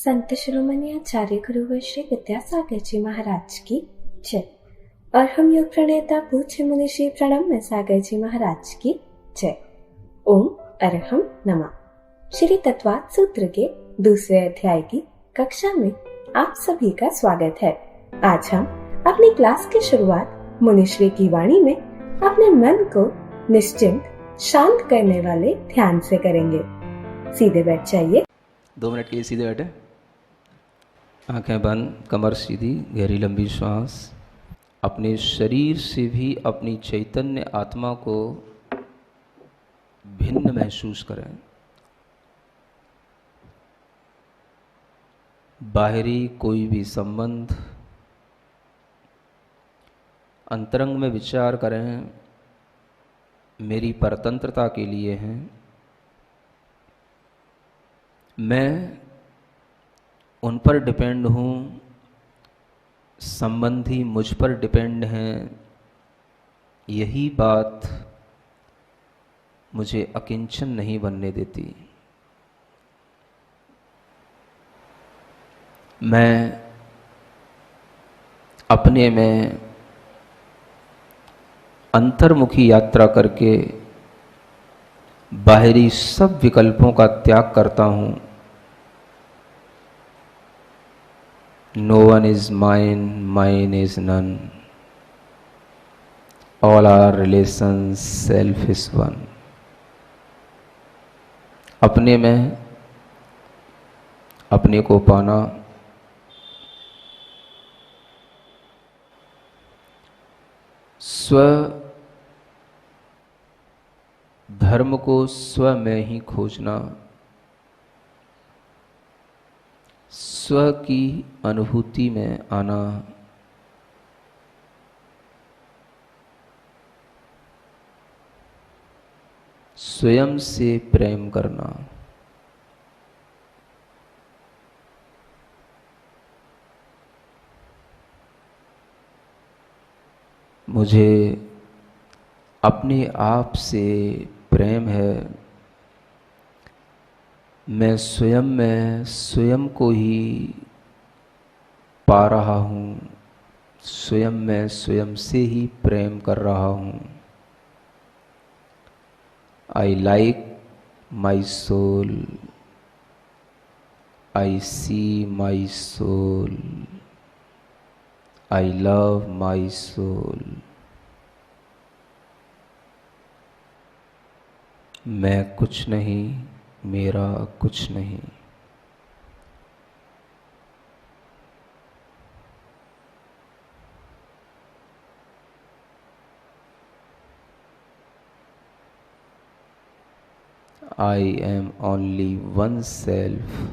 संत शिरोमणि आचार्य गुरुवर श्री विद्यासागर जी महाराज की जय। और हम योग प्रणेता पूज्य मुनि श्री प्रणम्य सागर जी महाराज की जय। ओम अरहम नमः। श्री तत्वात् सूत्र के दूसरे अध्याय की कक्षा में आप सभी का स्वागत है। आज हम अपनी क्लास की शुरुआत मुनिश्री की वाणी में अपने मन को निश्चिंत शांत करने वाले ध्यान से करेंगे। सीधे बैठ जाइए। 2 मिनट के लिए सीधे बैठे, आंखें बंद, कमर सीधी, गहरी लंबी श्वास। अपने शरीर से भी अपनी चैतन्य आत्मा को भिन्न महसूस करें। बाहरी कोई भी संबंध, अंतरंग में विचार करें, मेरी परतंत्रता के लिए हैं। मैं उन पर डिपेंड हूँ, संबंधी मुझ पर डिपेंड हैं। यही बात मुझे अकिंचन नहीं बनने देती। मैं अपने में अंतर्मुखी यात्रा करके बाहरी सब विकल्पों का त्याग करता हूँ। No one is mine, mine is none. All our relations, self is one. अपने में अपने को पाना, स्व धर्म को स्व में ही खोजना, स्व की अनुभूति में आना, स्वयं से प्रेम करना। मुझे अपने आप से प्रेम है। मैं स्वयं में स्वयं को ही पा रहा हूँ, स्वयं में स्वयं से ही प्रेम कर रहा हूँ। I like my soul, I see my soul, I love my soul. मैं कुछ नहीं, मेरा कुछ नहीं। I am only one self.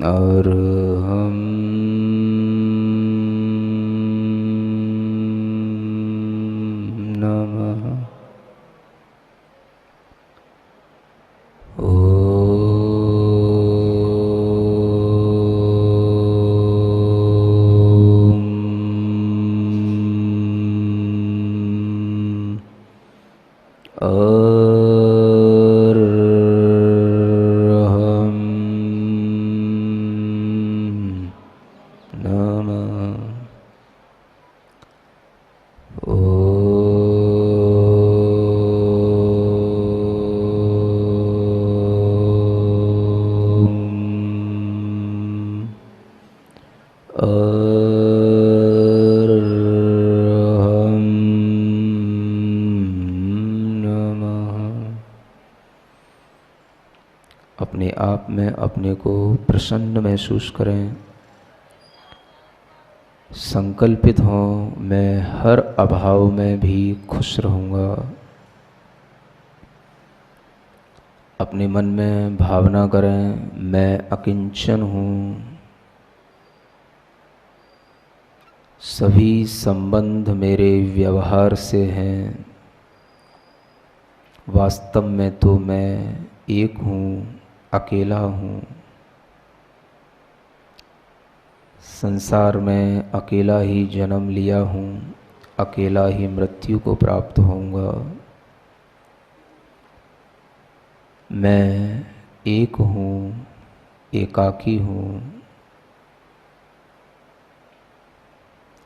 और हम नमः। अपने आप में अपने को प्रसन्न महसूस करें। संकल्पित हों, मैं हर अभाव में भी खुश रहूँगा। अपने मन में भावना करें, मैं अकिंचन हूँ। सभी संबंध मेरे व्यवहार से हैं। वास्तव में तो मैं एक हूँ, अकेला हूँ। संसार में अकेला ही जन्म लिया हूँ, अकेला ही मृत्यु को प्राप्त होऊंगा। मैं एक हूँ, एकाकी हूँ,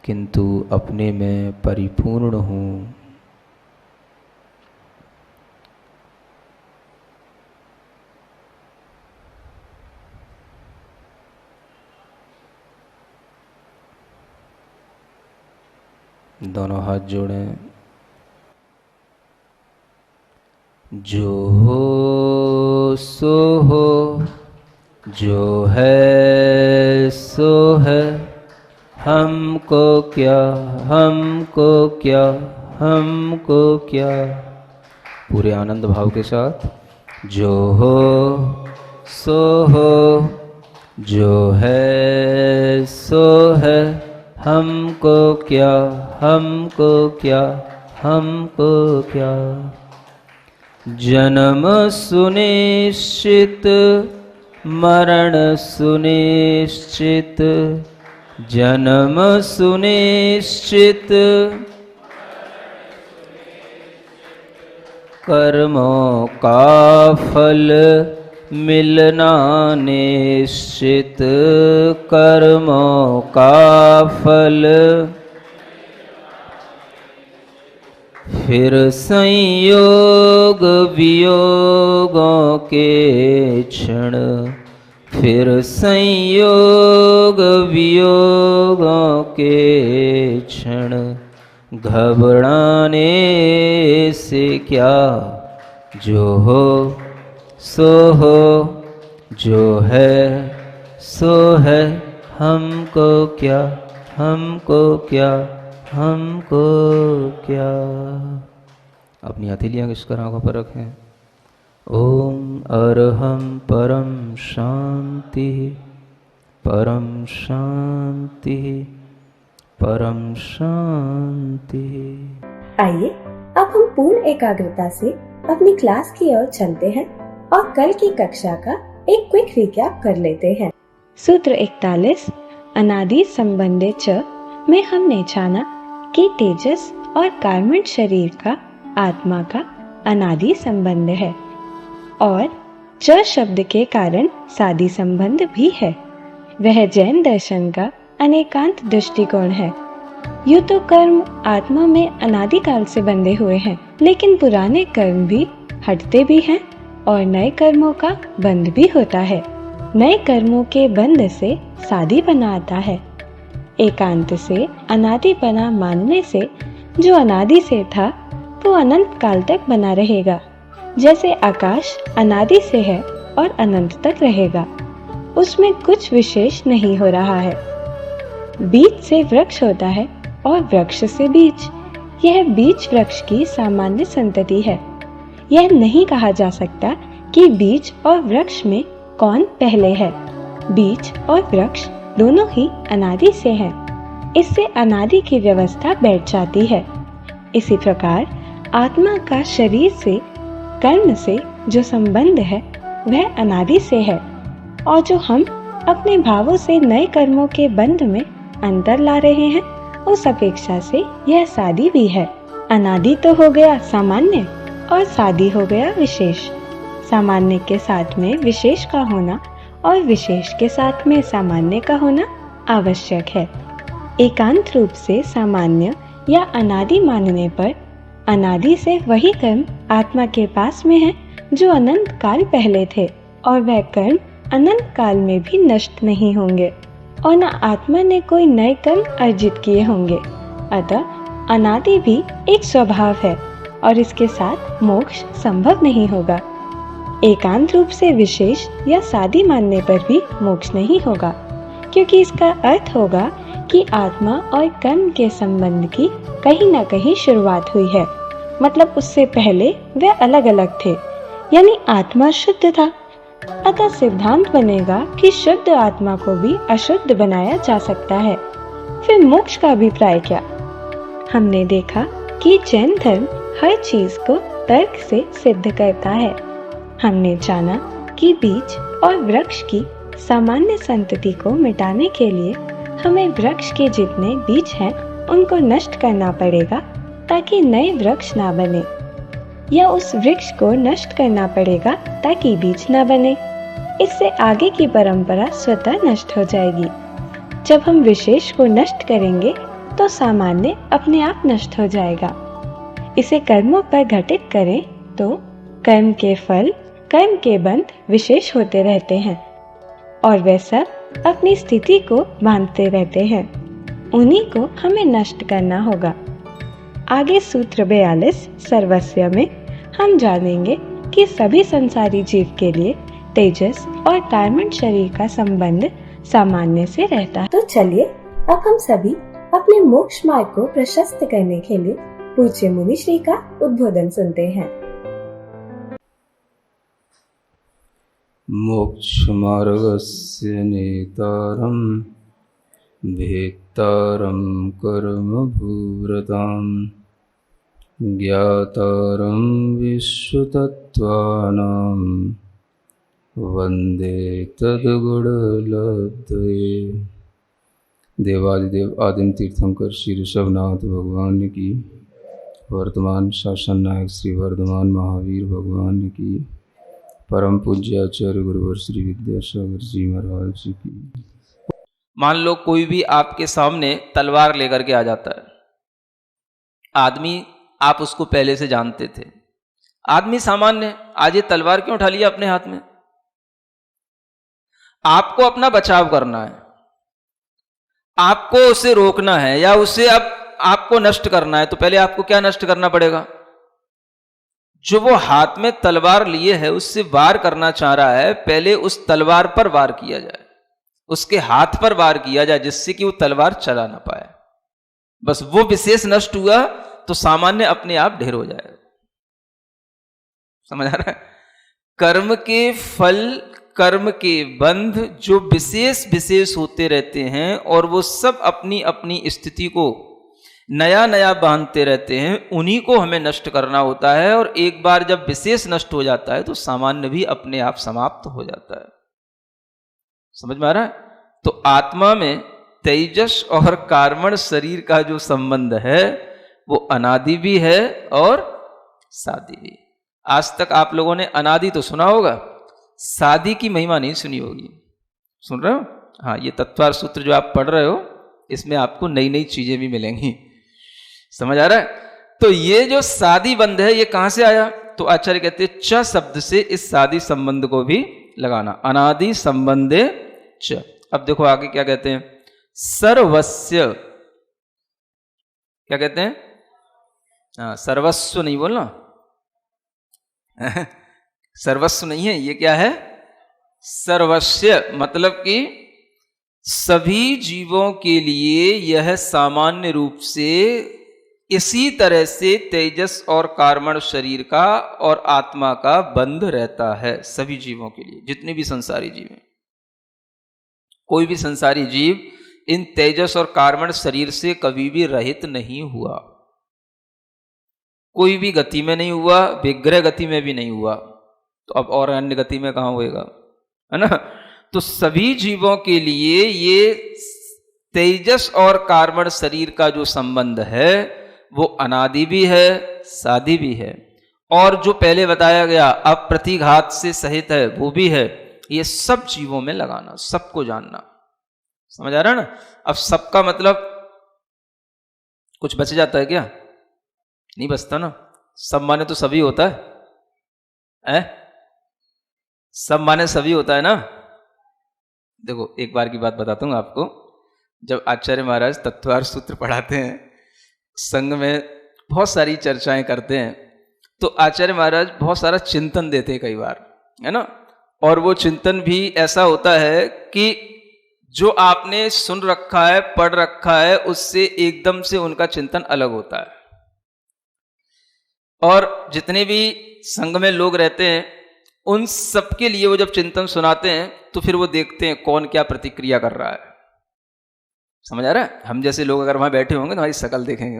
किंतु अपने में परिपूर्ण हूँ। दोनों हाथ जोड़ें। जो हो सो हो, जो है सो है, हमको क्या, हमको क्या, हमको क्या। पूरे आनंद भाव के साथ। जो हो सो हो, जो है सो है, हमको क्या, हमको क्या, हमको क्या। जन्म सुनिश्चित, मरण सुनिश्चित, जन्म सुनिश्चित, कर्मों का फल मिलना निश्चित, कर्मों का फल। फिर संयोग वियोगों के क्षण, फिर संयोग वियोगों के क्षण, घबराने से क्या। जो हो सो हो, जो है सो है, हमको क्या, हमको क्या, हमको क्या। अपनी हथेलियाँ किसकर आंखों पर रखें। ओम अरहम परम शांति, परम शांति, परम शांति। आइए अब हम पूर्ण एकाग्रता से अपनी क्लास की ओर चलते हैं और कल की कक्षा का एक क्विक रिकैप कर लेते हैं। सूत्र 41 अनादि संबंधे च में हमने जाना कि तेजस और कार्मिक शरीर का आत्मा का अनादि संबंध है और च शब्द के कारण सादी संबंध भी है। वह जैन दर्शन का अनेकांत दृष्टिकोण है। यूं तो कर्म आत्मा में अनादिकाल से बंधे हुए हैं, लेकिन पुराने कर्म भी हटते भी हैं और नए कर्मों का बंध भी होता है। नए कर्मों के बंध से सादीपना आता है। एकांत से अनादिपना मानने से जो अनादि से था वो अनंत काल तक बना रहेगा। जैसे आकाश अनादि से है और अनंत तक रहेगा, उसमें कुछ विशेष नहीं हो रहा है। बीज से वृक्ष होता है और वृक्ष से बीज। यह बीज वृक्ष की सामान्य संतति है। यह नहीं कहा जा सकता कि बीज और वृक्ष में कौन पहले है। बीज और वृक्ष दोनों ही अनादि से हैं। इससे अनादि की व्यवस्था बैठ जाती है। इसी प्रकार आत्मा का शरीर से, कर्म से जो संबंध है वह अनादि से है, और जो हम अपने भावों से नए कर्मों के बंध में अंतर ला रहे हैं, उस अपेक्षा से यह सादी भी है। अनादि तो हो गया सामान्य और सादी हो गया विशेष। सामान्य के साथ में विशेष का होना और विशेष के साथ में सामान्य का होना आवश्यक है। एकांत रूप से सामान्य या अनादि मानने पर अनादि से वही कर्म आत्मा के पास में है जो अनंत काल पहले थे, और वह कर्म अनंत काल में भी नष्ट नहीं होंगे और न आत्मा ने कोई नए कर्म अर्जित किए होंगे। अतः अनादि भी एक स्वभाव है और इसके साथ मोक्ष संभव नहीं होगा। एकांत रूप से विशेष या सादी मानने पर भी मोक्ष नहीं होगा, क्योंकि इसका अर्थ होगा कि आत्मा और कर्म के संबंध की कहीं न कहीं शुरुआत हुई है। मतलब उससे पहले वे अलग अलग थे, यानी आत्मा शुद्ध था। अतः सिद्धांत बनेगा कि शुद्ध आत्मा को भी अशुद्ध बनाया जा सकता है। फिर मोक्ष का अभिप्राय क्या? हमने देखा कि जैन धर्म हर चीज को तर्क से सिद्ध करता है। हमने जाना कि बीज और वृक्ष की सामान्य संतति को मिटाने के लिए हमें वृक्ष के जितने बीज हैं उनको नष्ट करना पड़ेगा ताकि नए वृक्ष ना बने, या उस वृक्ष को नष्ट करना पड़ेगा ताकि बीज ना बने। इससे आगे की परंपरा स्वतः नष्ट हो जाएगी। जब हम विशेष को नष्ट करेंगे तो सामान्य अपने आप नष्ट हो जाएगा। इसे कर्मों पर घटित करें तो कर्म के फल, कर्म के बंध विशेष होते रहते हैं और वे सब अपनी स्थिति को बांधते रहते हैं। उन्हीं को हमें नष्ट करना होगा। आगे सूत्र 42 सर्वस्व में हम जानेंगे कि सभी संसारी जीव के लिए तेजस और कार्मण शरीर का संबंध सामान्य से रहता है। तो चलिए अब हम सभी अपने मोक्ष मार्ग को प्रशस्त करने के लिए पूज्य मुनि श्री का उद्बोधन सुनते हैं। मोक्षमार्गस्य नेतारं भेत्तारं कर्मभूरतां ज्ञातारं विश्वतत्त्वानां वन्दे तद्गुणलब्धये। देवादिदेव आदिम तीर्थंकर श्री ऋषभनाथ भगवान की, वर्तमान शासन नायक श्री वर्धमान महावीर भगवान की, परम पूज्य आचार्य गुरुवर श्री विद्यासागर जी महाराज की। मान लो कोई भी आपके सामने तलवार लेकर के आ जाता है। आदमी आप उसको पहले से जानते थे, आदमी सामान्य, आज ये तलवार क्यों उठा लिया अपने हाथ में? आपको अपना बचाव करना है, आपको उसे रोकना है या उसे अब आपको नष्ट करना है, तो पहले आपको क्या नष्ट करना पड़ेगा? जो वो हाथ में तलवार लिए है उससे वार करना चाह रहा है, पहले उस तलवार पर वार किया जाए, उसके हाथ पर वार किया जाए, जिससे कि वो तलवार चला ना पाए। बस वो विशेष नष्ट हुआ तो सामान्य अपने आप ढेर हो जाएगा। समझ आ रहा है? कर्म के फल, कर्म के बंध जो विशेष विशेष होते रहते हैं और वो सब अपनी अपनी स्थिति को नया नया बांधते रहते हैं, उन्हीं को हमें नष्ट करना होता है। और एक बार जब विशेष नष्ट हो जाता है तो सामान्य भी अपने आप समाप्त हो जाता है। समझ में आ रहा है? तो आत्मा में तेजस और कार्मण शरीर का जो संबंध है वो अनादि भी है और सादि भी। आज तक आप लोगों ने अनादि तो सुना होगा, सादि की महिमा नहीं सुनी होगी। सुन रहे हो? हाँ, ये तत्वार सूत्र जो आप पढ़ रहे हो इसमें आपको नई नई चीजें भी मिलेंगी। समझ आ रहा है? तो ये जो सादी बंध है ये कहां से आया? तो आचार्य कहते हैं च शब्द से इस सादी संबंध को भी लगाना, अनादि संबंधे च। अब देखो आगे क्या कहते हैं, सर्वस्य, क्या कहते हैं? हाँ, सर्वस्व नहीं बोलना सर्वस्व नहीं है, ये क्या है? सर्वस्य, मतलब कि सभी जीवों के लिए यह सामान्य रूप से इसी तरह से तेजस और कार्मण शरीर का और आत्मा का बंध रहता है। सभी जीवों के लिए, जितने भी संसारी जीव हैं, कोई भी संसारी जीव इन तेजस और कार्मण शरीर से कभी भी रहित नहीं हुआ, कोई भी गति में नहीं हुआ, विग्रह गति में भी नहीं हुआ, तो अब और अन्य गति में कहां होएगा, है ना? तो सभी जीवों के लिए ये तेजस और कार्मण शरीर का जो संबंध है वो अनादि भी है, सादि भी है, और जो पहले बताया गया अप्रतिघात से सहित है वो भी है। ये सब जीवों में लगाना, सबको जानना। समझ आ रहा है ना? अब सबका मतलब कुछ बच जाता है क्या? नहीं बचता ना। सब माने तो सभी होता है, सब माने सभी होता है ना। देखो एक बार की बात बताता हूँ आपको। जब आचार्य महाराज तत्वार सूत्र पढ़ाते हैं, संघ में बहुत सारी चर्चाएं करते हैं, तो आचार्य महाराज बहुत सारा चिंतन देते हैं कई बार, है ना? और वो चिंतन भी ऐसा होता है कि जो आपने सुन रखा है, पढ़ रखा है, उससे एकदम से उनका चिंतन अलग होता है। और जितने भी संघ में लोग रहते हैं उन सबके लिए वो जब चिंतन सुनाते हैं तो फिर वो देखते हैं कौन क्या प्रतिक्रिया कर रहा है। समझ आ रहा है? हम जैसे लोग अगर वहां बैठे होंगे तो हमारी शकल देखेंगे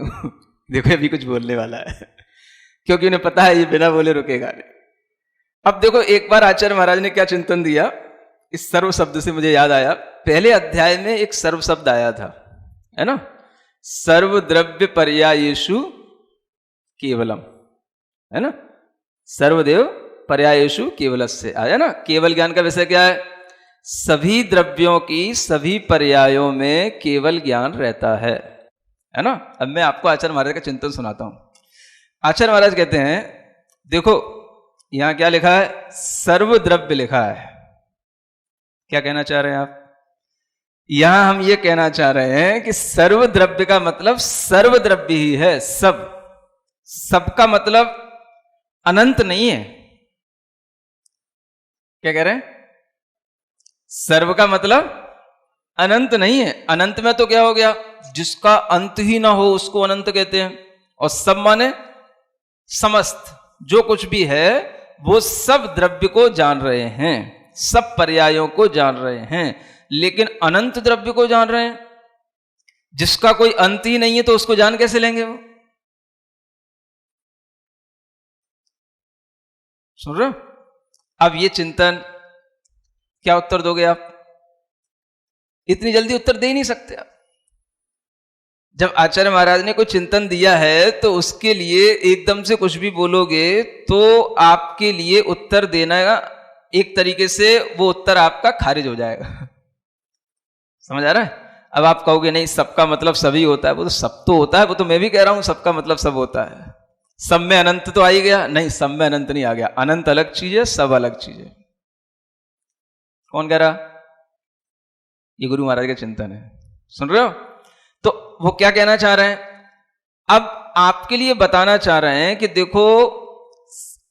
देखो अभी कुछ बोलने वाला है, क्योंकि उन्हें पता है ये बिना बोले रुकेगा नहीं। अब देखो एक बार आचार्य महाराज ने क्या चिंतन दिया, इस सर्व शब्द से मुझे याद आया, पहले अध्याय में एक सर्व शब्द आया था, है ना, सर्व द्रव्य पर्यायेषु केवलम, है ना, सर्वदेव पर्यायेषु केवलस्य आया ना। केवल ज्ञान का विषय क्या है? सभी द्रव्यों की सभी पर्यायों में केवल ज्ञान रहता है ना। अब मैं आपको आचार्य महाराज का चिंतन सुनाता हूं। आचार्य महाराज कहते हैं, देखो यहां क्या लिखा है? सर्व द्रव्य लिखा है। क्या कहना चाह रहे हैं आप? यहां हम ये कहना चाह रहे हैं कि सर्व द्रव्य का मतलब सर्व द्रव्य ही है, सब। सबका मतलब अनंत नहीं है। क्या कह रहे हैं? सर्व का मतलब अनंत नहीं है। अनंत में तो क्या हो गया? जिसका अंत ही ना हो उसको अनंत कहते हैं। और सब माने समस्त, जो कुछ भी है वो सब द्रव्य को जान रहे हैं, सब पर्यायों को जान रहे हैं, लेकिन अनंत द्रव्य को जान रहे हैं। जिसका कोई अंत ही नहीं है तो उसको जान कैसे लेंगे वो? सुन रहे हो? अब ये चिंतन, क्या उत्तर दोगे आप? इतनी जल्दी उत्तर दे ही नहीं सकते आप। जब आचार्य महाराज ने कोई चिंतन दिया है तो उसके लिए एकदम से कुछ भी बोलोगे तो आपके लिए उत्तर देना एक तरीके से वो उत्तर आपका खारिज हो जाएगा। समझ आ रहा है? अब आप कहोगे नहीं सबका मतलब सभी होता है, वो तो सब तो होता है, वो तो मैं भी कह रहा हूं सबका मतलब सब होता है। सब में अनंत तो आ ही गया? नहीं, सब में अनंत नहीं आ गया। अनंत अलग चीज है, सब अलग चीज है। कौन कह रहा? ये गुरु महाराज का चिंतन है। सुन रहे हो? तो वो क्या कहना चाह रहे हैं? अब आपके लिए बताना चाह रहे हैं कि देखो,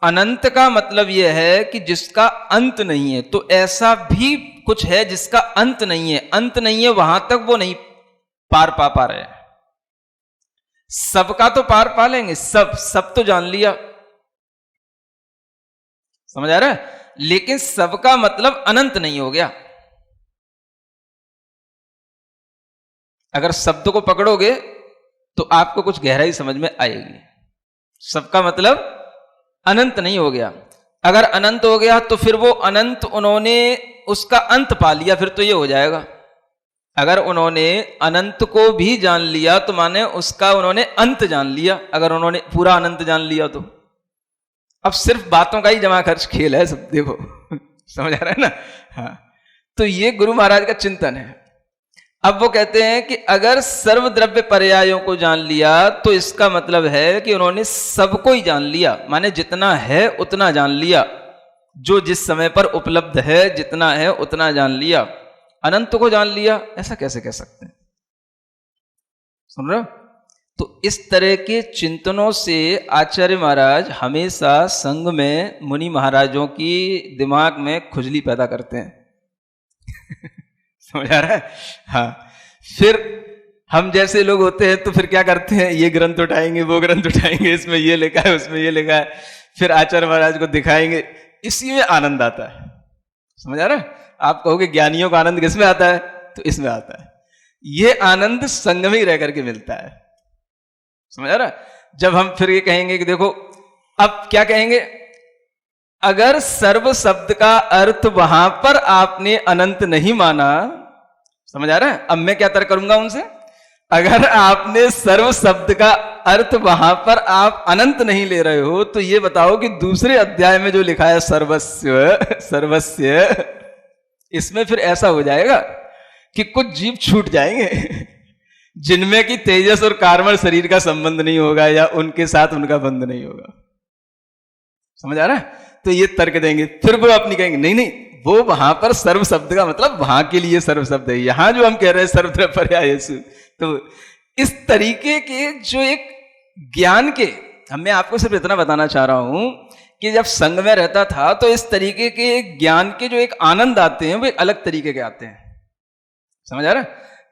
अनंत का मतलब यह है कि जिसका अंत नहीं है। तो ऐसा भी कुछ है जिसका अंत नहीं है। अंत नहीं है, वहां तक वो नहीं पार पा रहे हैं। सबका तो पार पा लेंगे, सब तो जान लिया। समझ आ रहा है? लेकिन सबका मतलब अनंत नहीं हो गया। अगर शब्द को पकड़ोगे तो आपको कुछ गहराई समझ में आएगी। सबका मतलब अनंत नहीं हो गया। अगर अनंत हो गया तो फिर वो अनंत उन्होंने उसका अंत पा लिया, फिर तो ये हो जाएगा। अगर उन्होंने अनंत को भी जान लिया तो माने उसका उन्होंने अंत जान लिया। अगर उन्होंने पूरा अनंत जान लिया तो अब सिर्फ बातों का ही जमा खर्च खेल है सब। देखो समझ आ रहा है ना? हाँ, तो ये गुरु महाराज का चिंतन है। अब वो कहते हैं कि अगर सर्व द्रव्य पर्यायों को जान लिया तो इसका मतलब है कि उन्होंने सबको ही जान लिया, माने जितना है उतना जान लिया। जो जिस समय पर उपलब्ध है जितना है उतना जान लिया। अनंत को जान लिया, ऐसा कैसे कह सकते हैं? सुन रहे हो? तो इस तरह के चिंतनों से आचार्य महाराज हमेशा संघ में मुनि महाराजों की दिमाग में खुजली पैदा करते हैं। समझ आ रहा है? हाँ, फिर हम जैसे लोग होते हैं तो फिर क्या करते हैं? ये ग्रंथ उठाएंगे, वो ग्रंथ उठाएंगे, इसमें ये लिखा है, उसमें ये लिखा है, फिर आचार्य महाराज को दिखाएंगे। इसी में आनंद आता है। समझ आ रहा है? आप कहोगे ज्ञानियों का आनंद किसमें आता है? तो इसमें आता है। ये आनंद संग में ही रह करके मिलता है। समझ आ रहा है? जब हम फिर ये कहेंगे कि देखो, अब क्या कहेंगे? अगर सर्व शब्द का अर्थ वहां पर आपने अनंत नहीं माना, समझ आ रहा है? अब मैं क्या तर्क करूंगा उनसे? अगर आपने सर्व शब्द का अर्थ वहां पर आप अनंत नहीं ले रहे हो तो ये बताओ कि दूसरे अध्याय में जो लिखा है सर्वस्य, इसमें फिर ऐसा हो जाएगा कि कुछ जीव छूट जाएंगे जिनमें कि तेजस और कार्बन शरीर का संबंध नहीं होगा या उनके साथ उनका बंध नहीं होगा। समझ आ रहा है? तो ये तर्क देंगे। फिर वो अपनी कहेंगे नहीं नहीं, वो वहां पर सर्व शब्द का मतलब वहां के लिए सर्व शब्द है। यहां जो हम कह रहे हैं सर्वत्र पर्यायेषु, तो इस तरीके के जो एक ज्ञान के, मैं आपको सिर्फ इतना बताना चाह रहा हूं कि जब संघ में रहता था तो इस तरीके के ज्ञान के जो एक आनंद आते हैं वो एक अलग तरीके के आते हैं। समझ आ रहा है?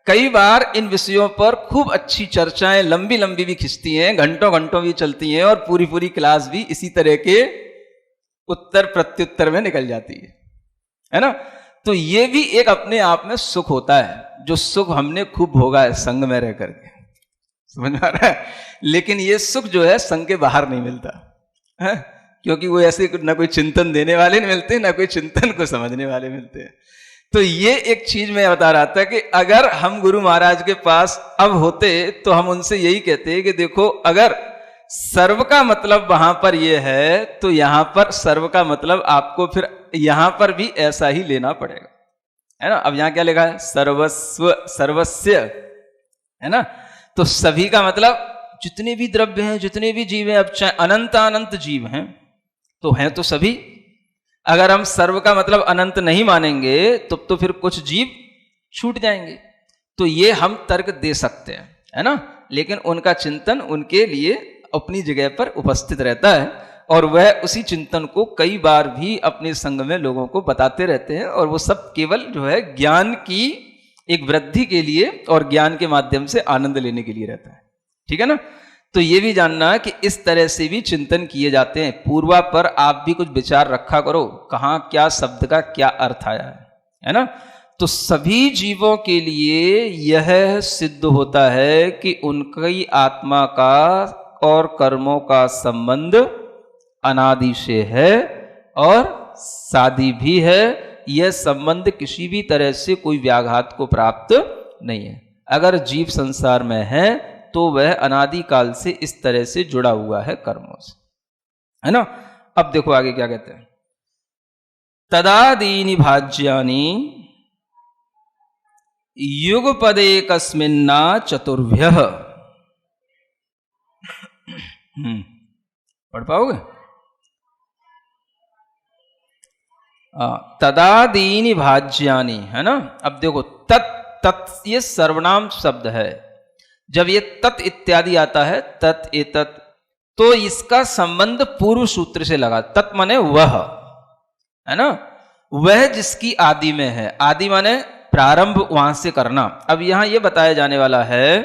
कई बार इन विषयों पर खूब अच्छी चर्चाएं लंबी लंबी भी खिंचती हैं, घंटों घंटों भी चलती हैं, और पूरी पूरी क्लास भी इसी तरह के उत्तर प्रत्युत्तर में निकल जाती है ना? तो ये भी एक अपने आप में सुख होता है, जो सुख हमने खूब भोगा है संघ में रह करके। समझ में आ रहा है? लेकिन ये सुख जो है संघ के बाहर नहीं मिलता है, क्योंकि वो ऐसे ना कोई चिंतन देने वाले नहीं मिलते, ना कोई चिंतन को समझने वाले मिलते हैं। तो ये एक चीज मैं बता रहा था कि अगर हम गुरु महाराज के पास अब होते तो हम उनसे यही कहते कि देखो, अगर सर्व का मतलब वहां पर ये है तो यहां पर सर्व का मतलब आपको फिर यहां पर भी ऐसा ही लेना पड़ेगा, है ना। अब यहां क्या लिखा है? सर्वस्व, सर्वस्य, है ना। तो सभी का मतलब जितने भी द्रव्य हैं, जितने भी जीव हैं, अब चाहे अनंत अनंत जीव हैं तो हैं तो सभी। अगर हम सर्व का मतलब अनंत नहीं मानेंगे तो फिर कुछ जीव छूट जाएंगे। तो ये हम तर्क दे सकते हैं, है ना। लेकिन उनका चिंतन उनके लिए अपनी जगह पर उपस्थित रहता है और वह उसी चिंतन को कई बार भी अपने संग में लोगों को बताते रहते हैं, और वो सब केवल जो है ज्ञान की एक वृद्धि के लिए और ज्ञान के माध्यम से आनंद लेने के लिए रहता है, ठीक है ना। तो ये भी जानना कि इस तरह से भी चिंतन किए जाते हैं। पूर्वा पर आप भी कुछ विचार रखा करो, कहाँ क्या शब्द का क्या अर्थ आया है ना। तो सभी जीवों के लिए यह सिद्ध होता है कि उनकी आत्मा का और कर्मों का संबंध अनादि से है और सादी भी है। यह संबंध किसी भी तरह से कोई व्याघात को प्राप्त नहीं है। अगर जीव संसार में है तो वह अनादि काल से इस तरह से जुड़ा हुआ है कर्मों से, है ना। अब देखो आगे क्या कहते हैं। तदादीनि भाज्यानि युगपदे कस्मिन्ना चतुर्भ्यः। पढ़ पाओगे? तदादीनि भाज्यानि, है ना। अब देखो तत् ये सर्वनाम शब्द है। जब ये तत् इत्यादि आता है, तत् एतत्, तो इसका संबंध पूर्व सूत्र से लगा। तत् माने वह, है ना, वह जिसकी आदि में है। आदि माने प्रारंभ वहां से करना। अब यहां यह बताया जाने वाला है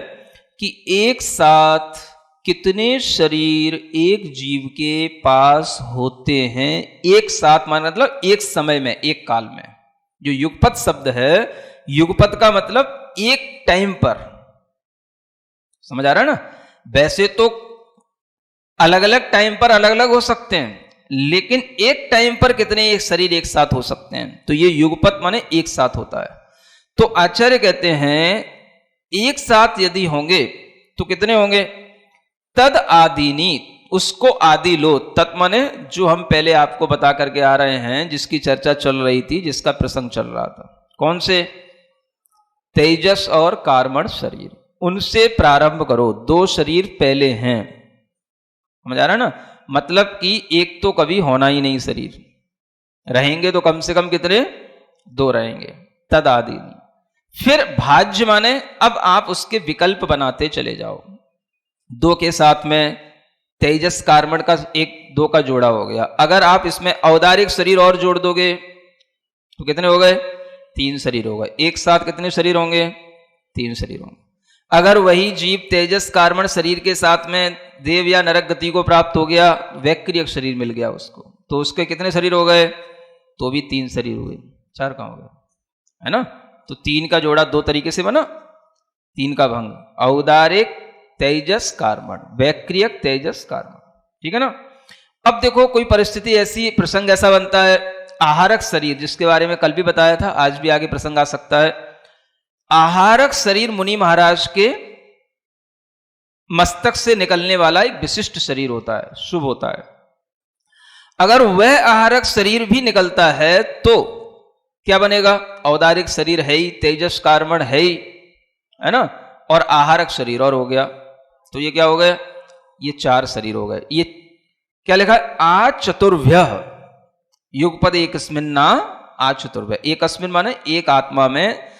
कि एक साथ कितने शरीर एक जीव के पास होते हैं। एक साथ माने मतलब एक समय में, एक काल में। जो युगपत शब्द है, युगपत का मतलब एक टाइम पर, समझ आ रहा है ना। वैसे तो अलग अलग टाइम पर अलग अलग हो सकते हैं, लेकिन एक टाइम पर कितने एक शरीर एक साथ हो सकते हैं, तो ये युगपत माने एक साथ होता है। तो आचार्य कहते हैं एक साथ यदि होंगे तो कितने होंगे? तद आदिनी, उसको आदि लो। तत् माने जो हम पहले आपको बता करके आ रहे हैं, जिसकी चर्चा चल रही थी, जिसका प्रसंग चल रहा था। कौन से? तेजस और कार्मण शरीर, उनसे प्रारंभ करो। दो शरीर पहले हैं, समझ आ रहा है ना। मतलब कि एक तो कभी होना ही नहीं, शरीर रहेंगे तो कम से कम कितने? दो रहेंगे। तद आदिनी। फिर भाज्य माने अब आप उसके विकल्प बनाते चले जाओ। दो के साथ में तेजस कार्मण का एक दो का जोड़ा हो गया। अगर आप इसमें औदारिक शरीर और जोड़ दोगे तो कितने हो गए? तीन शरीर हो गए। एक साथ कितने शरीर होंगे? तीन शरीर होंगे। अगर वही जीव तेजस कार्मण शरीर के साथ में देव या नरक गति को प्राप्त हो गया, वैक्रियक शरीर मिल गया उसको, तो उसके कितने शरीर हो गए? तो भी तीन शरीर हुए। चार कहां हो गए, है ना। तो तीन का जोड़ा दो तरीके से बना, तीन का भंग। औदारिक तेजस कार्मण, वैक्रियक तेजस कार्मण, ठीक है ना। अब देखो कोई परिस्थिति ऐसी, प्रसंग ऐसा बनता है, आहारक शरीर, जिसके बारे में कल भी बताया था, आज भी आगे प्रसंग आ सकता है। आहारक शरीर मुनि महाराज के मस्तक से निकलने वाला एक विशिष्ट शरीर होता है, शुभ होता है। अगर वह आहारक शरीर भी निकलता है तो क्या बनेगा? औदारिक शरीर है ही, तेजस कार्मण है ही, है ना, और आहारक शरीर और हो गया। तो ये क्या हो गए? ये चार शरीर हो गए। ये क्या लिखा है? आ चतुर्भ्यः युगपद एकस्मिन्ना आ चतुर्भ्यः। एकस्मिन् माने एक आत्मा में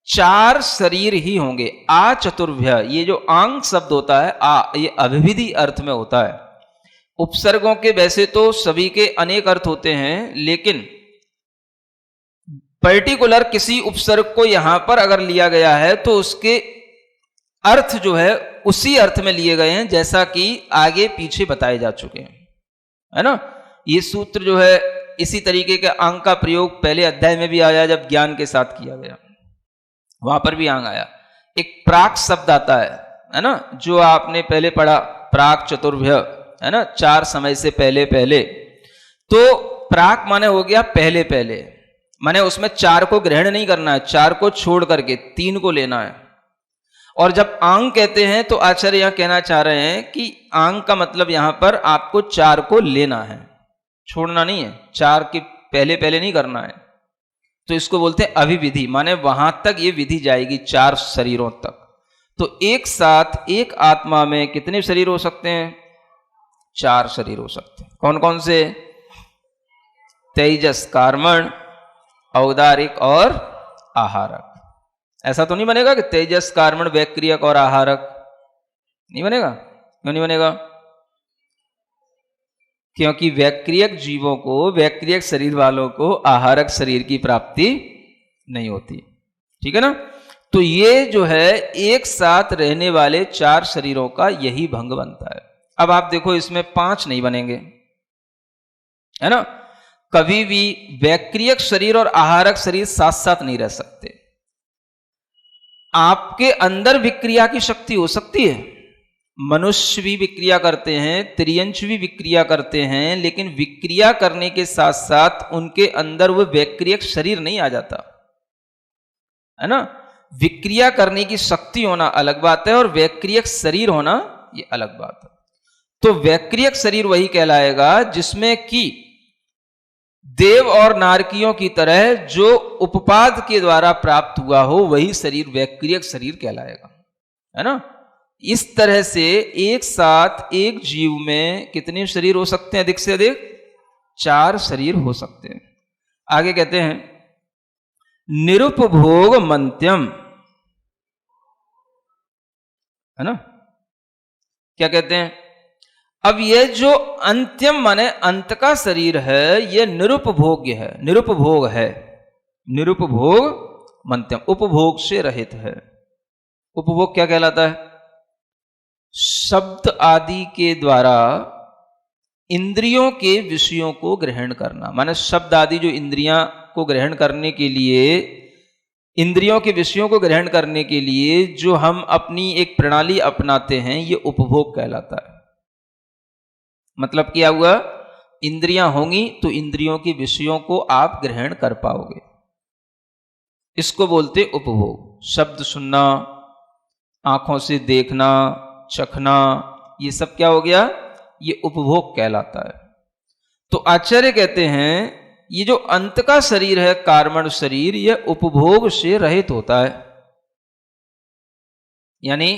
चार शरीर ही होंगे। आ चतुर्भ्यः, ये जो आंग शब्द होता है, आ, ये अभिविधि अर्थ में होता है। उपसर्गों के वैसे तो सभी के अनेक अर्थ होते हैं, लेकिन पर्टिकुलर किसी उपसर्ग को यहां पर अगर लिया गया है तो उसके अर्थ जो है उसी अर्थ में लिए गए हैं, जैसा कि आगे पीछे बताए जा चुके हैं, है ना। ये सूत्र जो है इसी तरीके के अंग का प्रयोग पहले अध्याय में भी आया, जब ज्ञान के साथ किया गया, वहां पर भी अंग आया। एक प्राक शब्द आता है ना, जो आपने पहले पढ़ा, प्राक चतुर्भ्य, है ना, चार समय से पहले पहले। तो प्राक माने हो गया पहले पहले, माने उसमें 4 को ग्रहण नहीं करना है, 4 को छोड़ करके 3 को लेना है। और जब आंग कहते हैं तो आचार्य यहां कहना चाह रहे हैं कि आंग का मतलब यहां पर आपको 4 को लेना है, छोड़ना नहीं है, 4 के पहले पहले नहीं करना है। तो इसको बोलते हैं अभिविधि, माने वहां तक ये विधि जाएगी 4 शरीरों तक। तो एक साथ एक आत्मा में कितने शरीर हो सकते हैं? 4 शरीर हो सकते हैं। कौन कौन से? तेजस, कार्मण, औदारिक और आहारक। ऐसा तो नहीं बनेगा कि तेजस, कार्मण, वैक्रियक और आहारक, नहीं बनेगा। क्यों नहीं बनेगा? क्योंकि वैक्रियक जीवों को, वैक्रियक शरीर वालों को आहारक शरीर की प्राप्ति नहीं होती। ठीक है ना? तो ये जो है एक साथ रहने वाले 4 शरीरों का यही भंग बनता है। अब आप देखो इसमें 5 नहीं बनेंगे, है ना? कभी भी वैक्रियक शरीर और आहारक शरीर साथ साथ नहीं रह सकते। आपके अंदर विक्रिया की शक्ति हो सकती है, मनुष्य भी विक्रिया करते हैं, त्रियंश भी विक्रिया करते हैं, लेकिन विक्रिया करने के साथ साथ उनके अंदर वो वैक्रियक शरीर नहीं आ जाता, है ना? विक्रिया करने की शक्ति होना अलग बात है और वैक्रियक शरीर होना ये अलग बात है। तो वैक्रियक शरीर वही कहलाएगा जिसमें कि देव और नारकियों की तरह जो उपपाद के द्वारा प्राप्त हुआ हो, वही शरीर वैक्रियक शरीर कहलाएगा, है ना? इस तरह से एक साथ एक जीव में कितने शरीर हो सकते हैं? अधिक से अधिक 4 शरीर हो सकते हैं। आगे कहते हैं निरुपभोग मंत्यम, है ना? क्या कहते हैं? अब ये जो अंत्यम माने अंत का शरीर है, ये निरुपभोग्य है, निरुपभोग है, निरुपभोग मंत्यम, उपभोग से रहित है। उपभोग क्या कहलाता है? शब्द आदि के द्वारा इंद्रियों के विषयों को ग्रहण करना, माने शब्द आदि जो इंद्रियां को ग्रहण करने के लिए, इंद्रियों के विषयों को ग्रहण करने के लिए जो हम अपनी एक प्रणाली अपनाते हैं, ये उपभोग कहलाता है। मतलब क्या हुआ? इंद्रियां होंगी तो इंद्रियों के विषयों को आप ग्रहण कर पाओगे, इसको बोलते उपभोग। शब्द सुनना, आंखों से देखना, चखना, ये सब क्या हो गया? ये उपभोग कहलाता है। तो आचार्य कहते हैं ये जो अंत का शरीर है, कार्मण शरीर, यह उपभोग से रहित होता है। यानी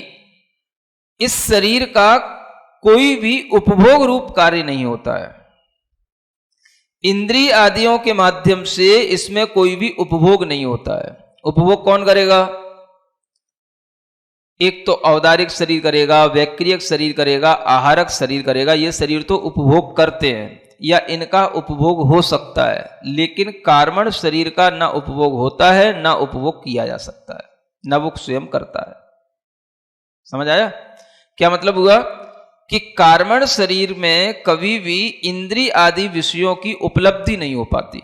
इस शरीर का कोई भी उपभोग रूप कार्य नहीं होता है। इंद्रिय आदियों के माध्यम से इसमें कोई भी उपभोग नहीं होता है। उपभोग कौन करेगा? एक तो औदारिक शरीर करेगा, वैक्रियक शरीर करेगा, आहारक शरीर करेगा। ये शरीर तो उपभोग करते हैं या इनका उपभोग हो सकता है, लेकिन कार्मण शरीर का ना उपभोग होता है ना उपभोग किया जा सकता है, ना वो स्वयं करता है। समझ आया? क्या मतलब हुआ कि कार्मण शरीर में कभी भी इंद्रिय आदि विषयों की उपलब्धि नहीं हो पाती।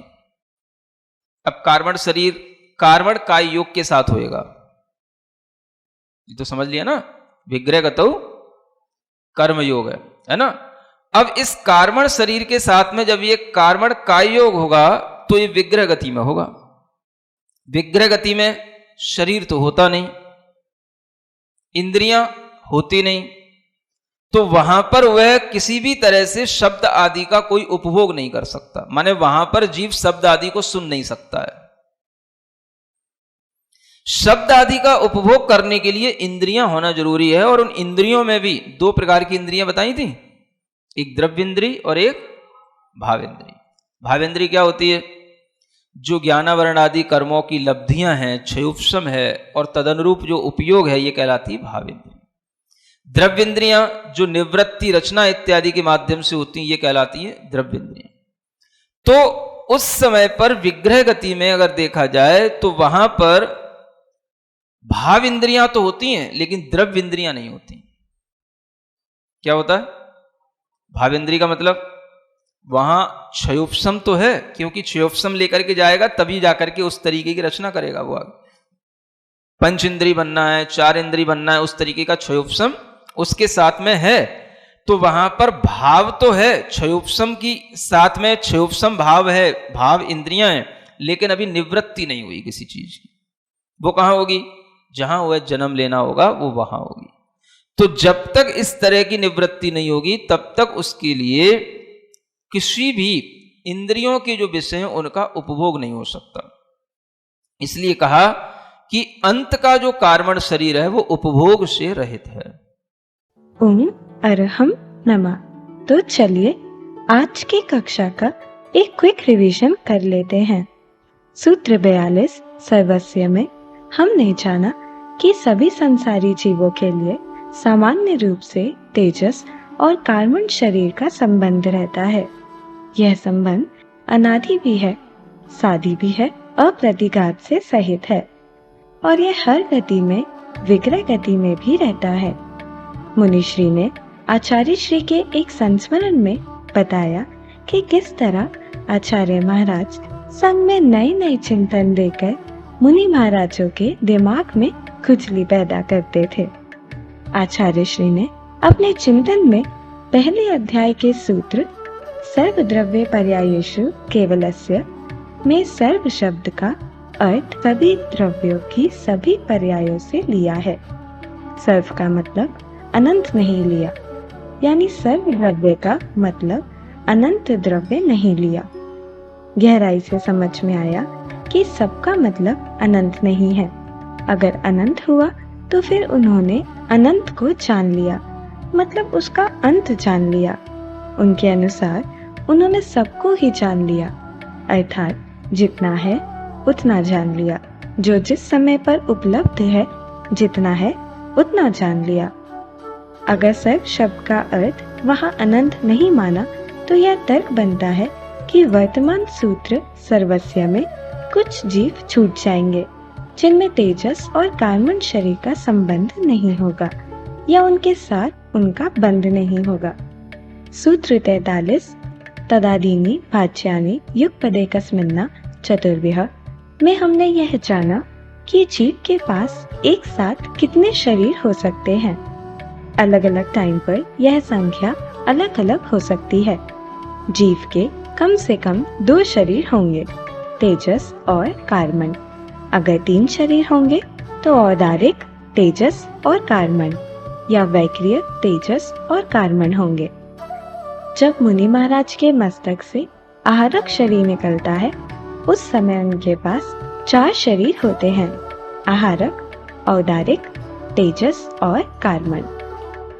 अब कार्मण शरीर कार्मण काय योग के साथ होएगा, ये तो समझ लिया ना, विग्रहगतौ कर्म योग है ना। अब इस कार्मण शरीर के साथ में जब ये कार्मण काय योग होगा तो ये विग्रह गति में होगा। विग्रह गति में शरीर तो होता नहीं, इंद्रियां होती नहीं, तो वहां पर वह किसी भी तरह से शब्द आदि का कोई उपभोग नहीं कर सकता। माने वहां पर जीव शब्द आदि को सुन नहीं सकता है। शब्द आदि का उपभोग करने के लिए इंद्रियां होना जरूरी है, और उन इंद्रियों में भी 2 प्रकार की इंद्रियां बताई थी, एक द्रव्येंद्री और एक भावेंद्री। भावेंद्री क्या होती है? जो ज्ञानावरण आदि कर्मों की लब्धियां हैं, क्षयोपशम है और तदनुरूप जो उपयोग है, ये कहलाती है भावेंद्री। द्रव्येंद्रियां जो निवृत्ति, रचना इत्यादि के माध्यम से होती हैं, ये कहलाती है द्रव्येंद्रियां। तो उस समय पर विग्रह गति में अगर देखा जाए तो वहां पर भाव इंद्रियां तो होती हैं लेकिन द्रव्य इंद्रियां नहीं होती। क्या होता है? भावेंद्री का मतलब वहां क्षयोपशम तो है, क्योंकि क्षयोपशम लेकर के जाएगा तभी जाकर के उस तरीके की रचना करेगा वो आगे। पंच इंद्री बनना है, 4 इंद्री बनना है, उस तरीके का क्षयोपशम उसके साथ में है। तो वहां पर भाव तो है, क्षयोपशम की साथ में क्षयोपशम भाव है, भाव इंद्रियां हैं, लेकिन अभी निवृत्ति नहीं हुई किसी चीज की। वो कहाँ होगी? जहां वह जन्म लेना होगा वो वहां होगी। तो जब तक इस तरह की निवृत्ति नहीं होगी तब तक उसके लिए किसी भी इंद्रियों के जो विषय हैं उनका उपभोग नहीं हो सकता। इसलिए कहा कि अंत का जो कार्मण शरीर है वो उपभोग से रहित है। ओम अरहम नमः। तो चलिए आज की कक्षा का एक क्विक रिवीजन कर लेते हैं। सूत्र 42 सर्वस्व में हमने जाना कि सभी संसारी जीवों के लिए सामान्य रूप से तेजस और कार्बन शरीर का संबंध रहता है। यह संबंध अनादि भी है, सादी भी है, अप्रतिघात से सहित है और यह हर गति में विग्रह गति में भी रहता है। मुनिश्री ने आचार्य श्री के एक संस्मरण में बताया कि किस तरह आचार्य महाराज संग में नए नए चिंतन देकर मुनि महाराजों के दिमाग में खुजली पैदा करते थे। आचार्य श्री ने अपने चिंतन में पहले अध्याय के सूत्र सर्वद्रव्य पर्यायेषु केवलस्य में सर्व शब्द का अर्थ सभी द्रव्यों की सभी पर्यायों से लिया है। सर्व का मतलब अनंत नहीं लिया, यानी सर्व द्रव्य का मतलब अनंत द्रव्य नहीं लिया। गहराई से समझ में आया कि सबका मतलब अनंत नहीं है। अगर अनंत हुआ तो फिर उन्होंने अनंत को जान लिया, मतलब उसका अंत जान लिया। उनके अनुसार उन्होंने सबको ही जान लिया, अर्थात जितना है उतना जान लिया। जो जिस समय पर उपलब्ध है, जितना है उतना जान लिया। अगर सर्व शब्द का अर्थ वहाँ अनंत नहीं माना तो यह तर्क बनता है कि वर्तमान सूत्र सर्वस्व में कुछ जीव छूट जाएंगे जिनमें तेजस और कार्बन शरीर का संबंध नहीं होगा या उनके साथ उनका बंध नहीं होगा। सूत्र 43 तदादीनि भाच्यानि युगपदेकस्मिन्ना चतुर्विह में हमने यह जाना कि जीव के पास एक साथ कितने शरीर हो सकते हैं। अलग अलग टाइम पर यह संख्या अलग अलग हो सकती है। जीव के कम से कम 2 शरीर होंगे, तेजस और कार्बन। अगर 3 शरीर होंगे तो औदारिक, तेजस और कार्बन या वैक्रिय, तेजस और कार्बन होंगे। जब मुनि महाराज के मस्तक से आहारक शरीर निकलता है उस समय उनके पास 4 शरीर होते हैं, आहारक, औदारिक, तेजस और कार्बन।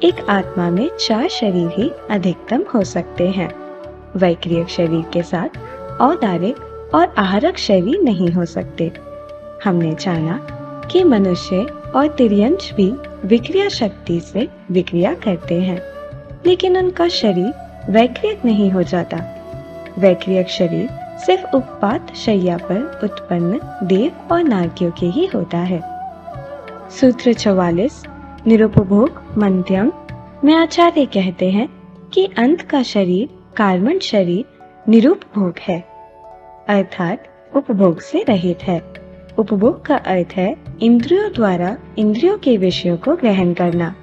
एक आत्मा में 4 शरीर ही अधिकतम हो सकते हैं। वैक्रिय शरीर के साथ औदारिक और आहारक शरीर नहीं हो सकते। हमने जाना कि मनुष्य और तिर्यंश भी विक्रिया शक्ति से विक्रिया करते हैं, लेकिन उनका शरीर वैक्रियक नहीं हो जाता। वैक्रियक शरीर सिर्फ उपपात शैया पर उत्पन्न देव और नारकियों के ही होता है। सूत्र 44 निरुपभोग मध्यम में आचार्य कहते हैं कि अंत का शरीर कार्बन शरीर निरुपभोग है, अर्थात उपभोग से रहित है। उपभोग का अर्थ है इंद्रियों द्वारा इंद्रियों के विषयों को ग्रहण करना,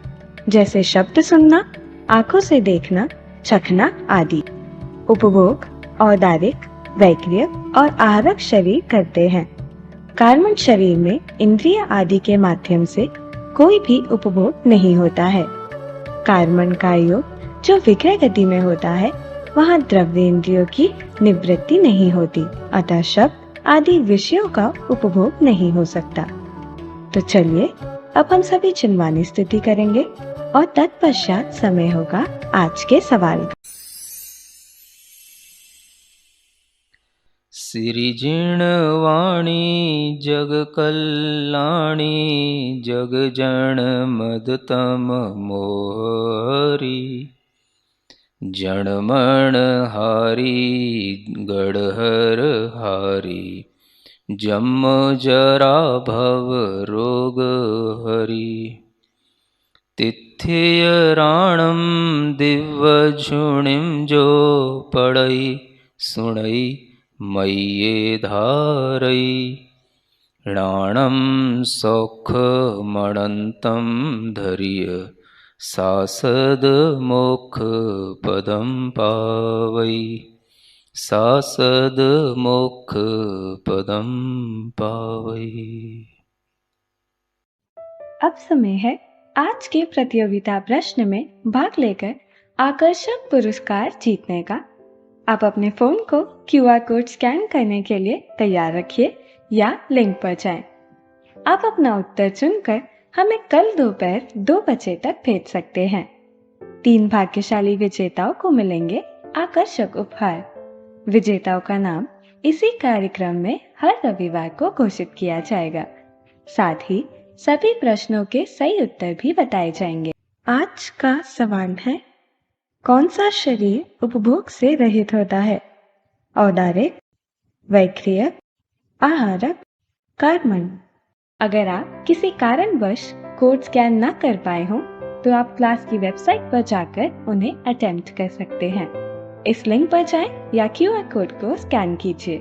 जैसे शब्द सुनना, आंखों से देखना, चखना आदि। उपभोग औदारिक, वैक्रिय और आहारक शरीर करते हैं। कार्बन शरीर में इंद्रिय आदि के माध्यम से कोई भी उपभोग नहीं होता है। कार्बन का योग जो विक्रय गति में होता है वहाँ द्रव्य इंद्रियों की निवृत्ति नहीं होती, अतः शब्द आदि विषयों का उपभोग नहीं हो सकता। तो चलिए अब हम सभी चिन्वानी स्तुति करेंगे और तत्पश्चात समय होगा आज के सवाल का। सिरिजिणवाणी जग कल्याणी जग जन मदतम मोहरी जणमण हारी गढ़हर हारी जम जरा भव रोग हरि तिथ्य राणम दिव्य झुणिम जो पड़ई सुणई मय्ये धारई राणम सौख मणंतम धरिय सासद मोक्ष पदम पावई। सासद मोक्ष पदम पावै। अब समय है आज के प्रतियोगिता प्रश्न में भाग लेकर आकर्षक पुरस्कार जीतने का। आप अपने फोन को क्यूआर कोड स्कैन करने के लिए तैयार रखिए या लिंक पर जाएं। आप अपना उत्तर चुनकर हमें कल दोपहर 2 बजे तक भेज सकते हैं। 3 भाग्यशाली विजेताओं को मिलेंगे आकर्षक उपहार। विजेताओं का नाम इसी कार्यक्रम में हर रविवार को घोषित किया जाएगा। साथ ही सभी प्रश्नों के सही उत्तर भी बताए जाएंगे। आज का सवाल है, कौन सा शरीर उपभोग से रहित होता है? औदारिक, वैक्रियक, आहारक, कार्बन। अगर आप किसी कारणवश कोड स्कैन न कर पाए हों तो आप क्लास की वेबसाइट पर जाकर उन्हें अटेम्प्ट कर सकते हैं। इस लिंक पर जाएं या क्यूआर कोड को स्कैन कीजिए।